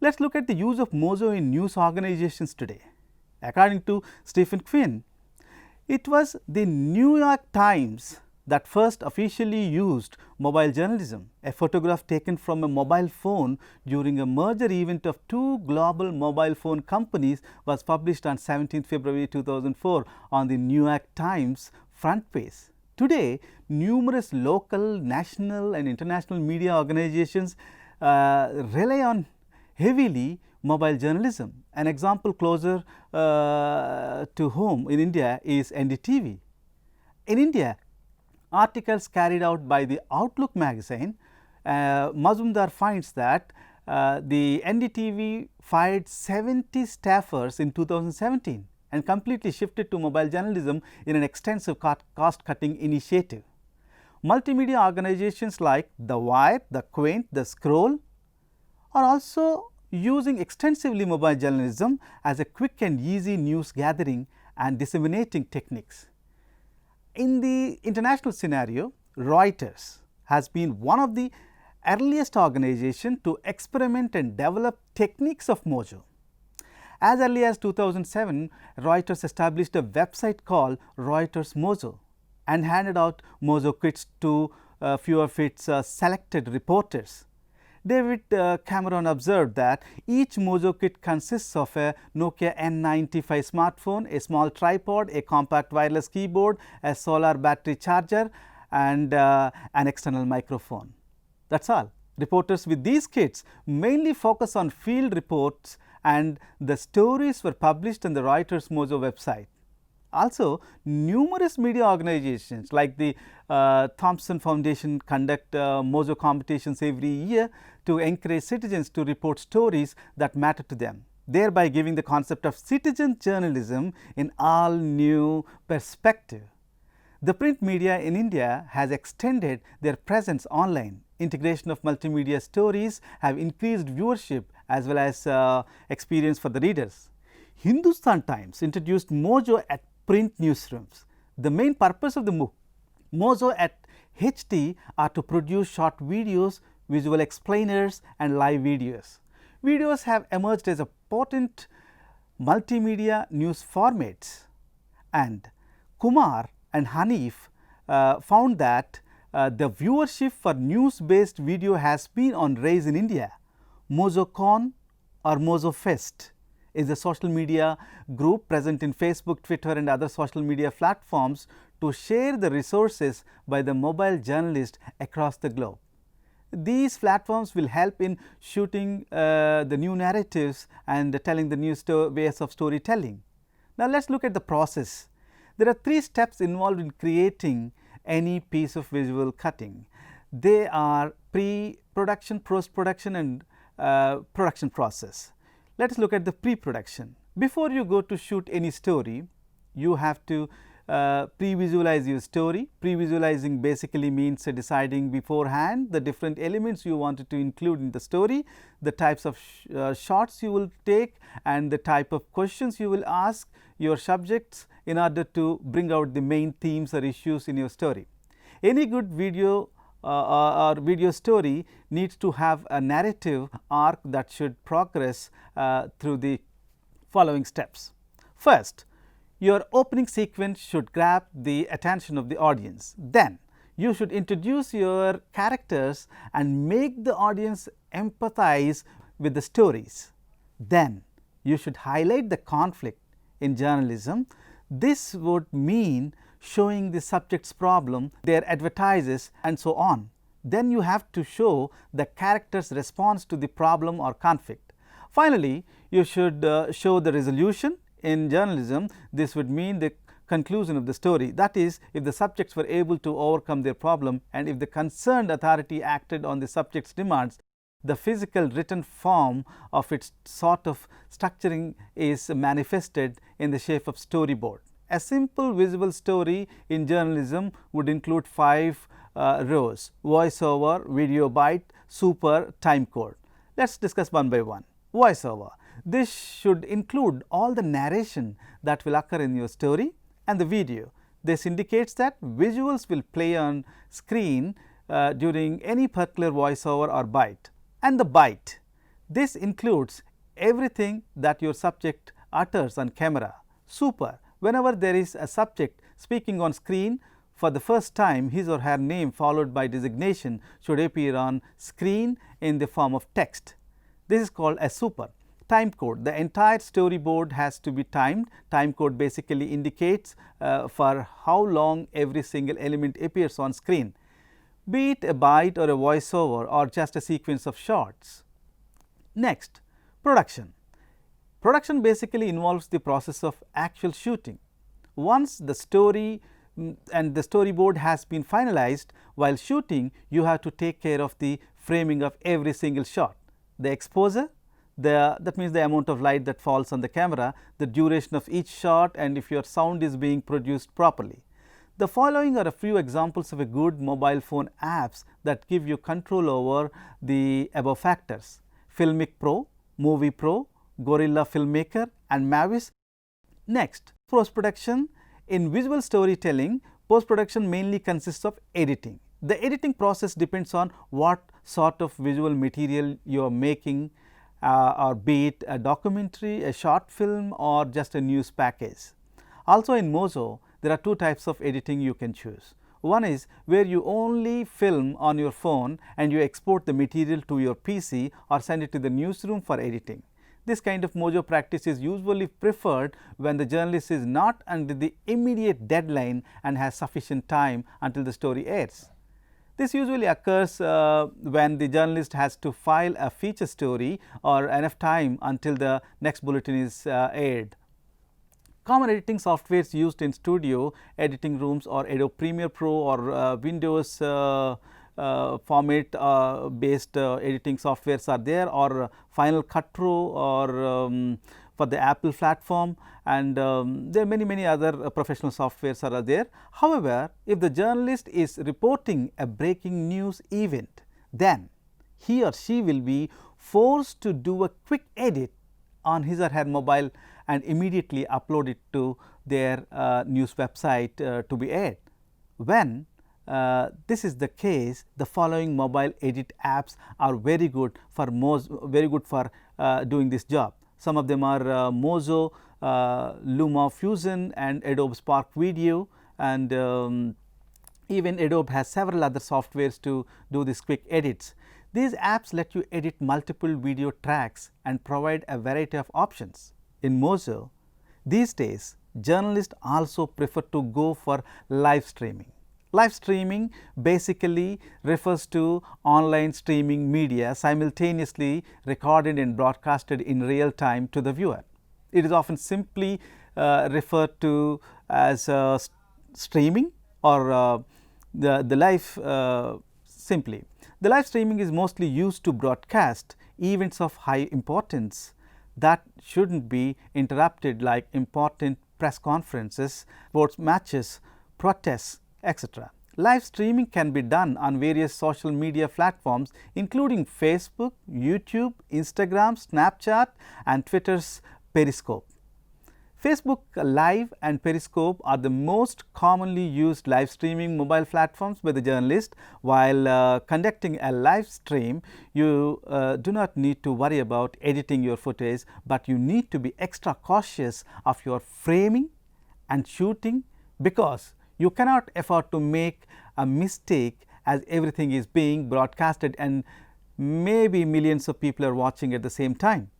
Let us look at the use of Mozo in news organizations today. According to Stephen Quinn, it was the New York Times that first officially used mobile journalism. A photograph taken from a mobile phone during a merger event of two global mobile phone companies was published on 17 February 2004 on the New York Times front page. Today, numerous local, national and international media organizations rely on heavily mobile journalism. An example closer to home in India is NDTV. In India, articles carried out by the Outlook magazine, Mazumdar finds that the NDTV fired 70 staffers in 2017 and completely shifted to mobile journalism in an extensive cost cutting initiative. Multimedia organizations like The Wire, The Quaint, The Scroll are also using extensively mobile journalism as a quick and easy news gathering and disseminating techniques. In the international scenario, Reuters has been one of the earliest organizations to experiment and develop techniques of Mojo. As early as 2007, Reuters established a website called Reuters Mojo and handed out Mojo kits to a few of its selected reporters. David Cameron observed that each Mojo kit consists of a Nokia N95 smartphone, a small tripod, a compact wireless keyboard, a solar battery charger and an external microphone. That is all. Reporters with these kits mainly focus on field reports and the stories were published on the Reuters Mojo website. Also, numerous media organizations like the Thomson Foundation conduct Mojo competitions every year to encourage citizens to report stories that matter to them, thereby giving the concept of citizen journalism an all new perspective. The print media in India has extended their presence online. Integration of multimedia stories have increased viewership as well as experience for the readers. Hindustan Times introduced Mojo at print newsrooms. The main purpose of the Mojo at HT are to produce short videos, visual explainers and live videos. Videos have emerged as a potent multimedia news formats, and Kumar and Hanif found that the viewership for news based video has been on rise in India. MojoCon or Mojo Fest is a social media group present in Facebook, Twitter and other social media platforms to share the resources by the mobile journalists across the globe. These platforms will help in shooting the new narratives and telling the new ways of storytelling. Now, let us look at the process. There are 3 steps involved in creating any piece of visual cutting. They are pre-production, post-production and production process. Let us look at the pre-production. Before you go to shoot any story, you have to pre-visualize your story. Pre-visualizing basically means deciding beforehand the different elements you wanted to include in the story, the types of shots you will take and the type of questions you will ask your subjects in order to bring out the main themes or issues in your story. Any good video or video story needs to have a narrative arc that should progress through the following steps. First, your opening sequence should grab the attention of the audience. Then, you should introduce your characters and make the audience empathize with the stories. Then, you should highlight the conflict. In journalism, this would mean showing the subject's problem, their advertises and so on. Then you have to show the character's response to the problem or conflict. Finally, you should show the resolution. In journalism, this would mean the conclusion of the story. That is, if the subjects were able to overcome their problem and if the concerned authority acted on the subject's demands, the physical written form of its sort of structuring is manifested in the shape of storyboard. A simple visual story in journalism would include 5 rows: voiceover, video bite, super, time code. Let us discuss one by one. Voiceover. This should include all the narration that will occur in your story and the video. This indicates that visuals will play on screen during any particular voiceover or bite. And the bite. This includes everything that your subject utters on camera. Super! Whenever there is a subject speaking on screen for the first time, his or her name followed by designation should appear on screen in the form of text. This is called a super. Time code. The entire storyboard has to be timed. Time code basically indicates for how long every single element appears on screen, be it a byte or a voiceover or just a sequence of shots. Next, production. Production basically involves the process of actual shooting. Once the story and the storyboard has been finalized, while shooting you have to take care of the framing of every single shot, the exposure, that means the amount of light that falls on the camera, the duration of each shot, and if your sound is being produced properly. The following are a few examples of a good mobile phone apps that give you control over the above factors: Filmic Pro, Movie Pro, Gorilla Filmmaker, and Mavis. Next, post-production. In visual storytelling, post-production mainly consists of editing. The editing process depends on what sort of visual material you are making, or be it a documentary, a short film, or just a news package. Also in Mozo, there are two types of editing you can choose. One is where you only film on your phone and you export the material to your PC or send it to the newsroom for editing. This kind of Mojo practice is usually preferred when the journalist is not under the immediate deadline and has sufficient time until the story airs. This usually occurs when the journalist has to file a feature story or enough time until the next bulletin is aired. Common editing softwares used in studio editing rooms or Adobe Premiere Pro or Windows format based editing softwares are there, or Final Cut Pro or for the Apple platform, and there are many other professional softwares are there. However, if the journalist is reporting a breaking news event, then he or she will be forced to do a quick edit on his or her mobile and immediately upload it to their news website to be aired. When this is the case, the following mobile edit apps are very good for doing this job. Some of them are Mozo, Luma Fusion, and Adobe Spark Video, and even Adobe has several other softwares to do these quick edits. These apps let you edit multiple video tracks and provide a variety of options. In Mozo, these days journalists also prefer to go for live streaming. Live streaming basically refers to online streaming media simultaneously recorded and broadcasted in real time to the viewer. It is often simply referred to as streaming or the live simply. The live streaming is mostly used to broadcast events of high importance that shouldn't be interrupted, like important press conferences, sports matches, protests, etc. Live streaming can be done on various social media platforms including Facebook, YouTube, Instagram, Snapchat, and Twitter's Periscope. Facebook Live and Periscope are the most commonly used live streaming mobile platforms by the journalist. While conducting a live stream, you do not need to worry about editing your footage, but you need to be extra cautious of your framing and shooting, because you cannot afford to make a mistake, as everything is being broadcasted and maybe millions of people are watching at the same time.